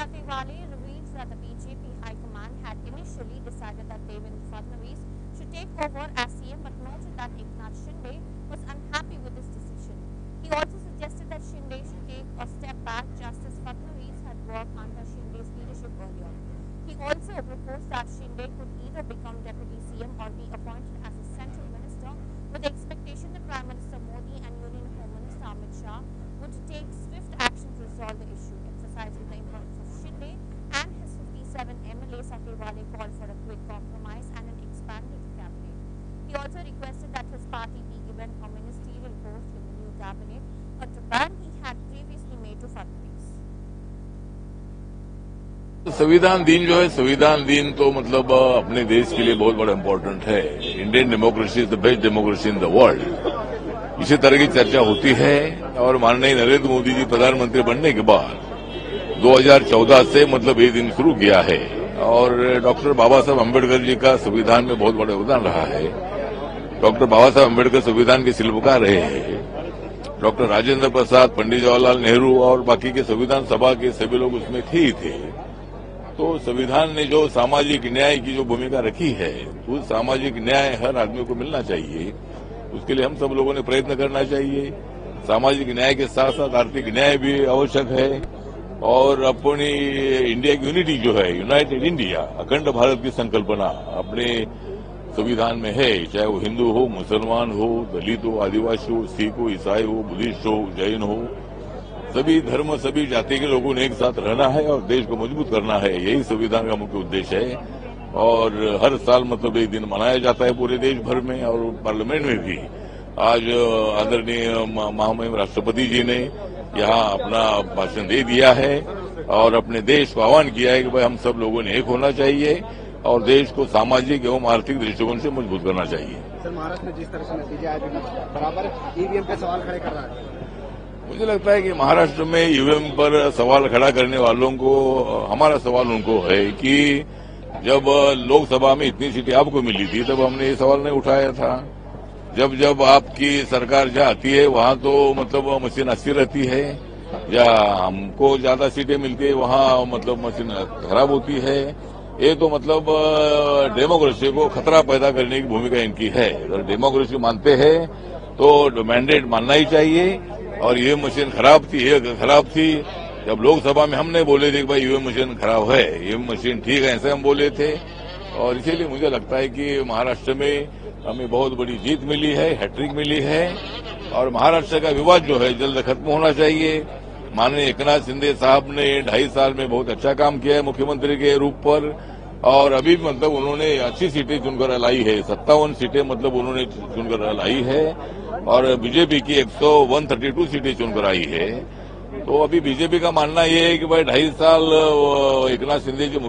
Jatewale reveals that the BJP High Command had initially decided that Devendra Fadnavis should take over as CM, but noted that Eknath Shinde was unhappy with this decision. He also suggested that Shinde should take a step back, just as Fadnavis had worked under Shinde's leadership earlier. He also proposed that Shinde could either become Deputy CM or be appointed as a central minister, with the expectation that Prime Minister Modi and Union Home Minister Amit Shah would take swift action to resolve the issue. Emphasizing the importance of Shinde and his 57 MLAs, Jatewale called for a quick compromise and an expanded cabinet. He also requested that his party be given a ministerial post in the new cabinet, a demand he had previously made to Fadnavis. संविधान दिन जो है, संविधान दिन तो मतलब अपने देश के लिए बहुत बड़ा इम्पोर्टेंट है। Indian democracy is the best democracy in the world. इसी तरह की चर्चा होती है और माननीय नरेंद्र मोदी जी प्रधानमंत्री बनने के बाद 2014 से मतलब ये दिन शुरू किया है और डॉक्टर बाबा साहब अम्बेडकर जी का संविधान में बहुत बड़ा योगदान रहा है। डॉक्टर बाबा साहब अम्बेडकर संविधान के शिल्पकार रहे हैं। डॉक्टर राजेंद्र प्रसाद, पंडित जवाहरलाल नेहरू और बाकी के संविधान सभा के सभी लोग उसमें थे ही थे। तो संविधान ने जो सामाजिक न्याय की जो भूमिका रखी है, उस सामाजिक न्याय हर आदमी को मिलना चाहिए। उसके लिए हम सब लोगों ने प्रयत्न करना चाहिए। सामाजिक न्याय के साथ साथ आर्थिक न्याय भी आवश्यक है और अपनी इंडिया की यूनिटी जो है, यूनाइटेड इंडिया, अखंड भारत की संकल्पना अपने संविधान में है। चाहे वो हिंदू हो, मुसलमान हो, दलित हो, आदिवासी हो, सिख हो, ईसाई हो, बुद्धिस्ट हो, जैन हो, सभी धर्म, सभी जाति के लोगों ने एक साथ रहना है और देश को मजबूत करना है। यही संविधान का मुख्य उद्देश्य है और हर साल मतलब एक दिन मनाया जाता है पूरे देश भर में और पार्लियामेंट में भी। आज आदरणीय महामहिम राष्ट्रपति जी ने यहाँ अपना भाषण दे दिया है और अपने देश को आह्वान किया है कि भाई हम सब लोगों ने एक होना चाहिए और देश को सामाजिक एवं आर्थिक दृष्टिकोण से मजबूत करना चाहिए। सर, महाराष्ट्र में जिस तरह से नतीजे आए बराबर ईवीएम पे सवाल खड़े कर रहा है। मुझे लगता है कि महाराष्ट्र में ईवीएम पर सवाल खड़ा करने वालों को, हमारा सवाल उनको है कि जब लोकसभा में इतनी सीटें आपको मिली थी तब हमने ये सवाल नहीं उठाया था। जब जब आपकी सरकार जहाँ आती है वहां तो मतलब मशीन अस्थिर रहती है, या हमको ज्यादा सीटें मिलती है वहां मतलब मशीन खराब होती है। ये तो मतलब डेमोक्रेसी को खतरा पैदा करने की भूमिका इनकी है। अगर डेमोक्रेसी मानते हैं तो मैंडेट मानना ही चाहिए। और ये मशीन खराब थी, जब लोकसभा में हमने बोले थे कि भाई ये मशीन खराब है, ये मशीन ठीक है, ऐसे हम बोले थे। और इसीलिए मुझे लगता है कि महाराष्ट्र में हमें बहुत बड़ी जीत मिली है, हैट्रिक मिली है और महाराष्ट्र का विवाद जो है जल्द खत्म होना चाहिए। माननीय एकनाथ शिंदे साहब ने 2.5 साल में बहुत अच्छा काम किया है मुख्यमंत्री के रूप पर और अभी मतलब उन्होंने अच्छी सीटें चुनकर लाई है। 57 सीटें मतलब उन्होंने चुनकर लाई है और बीजेपी की 132 सीटें चुनकर आई है। तो अभी बीजेपी का मानना यह है कि भाई 2.5 साल एकनाथ शिंदे जी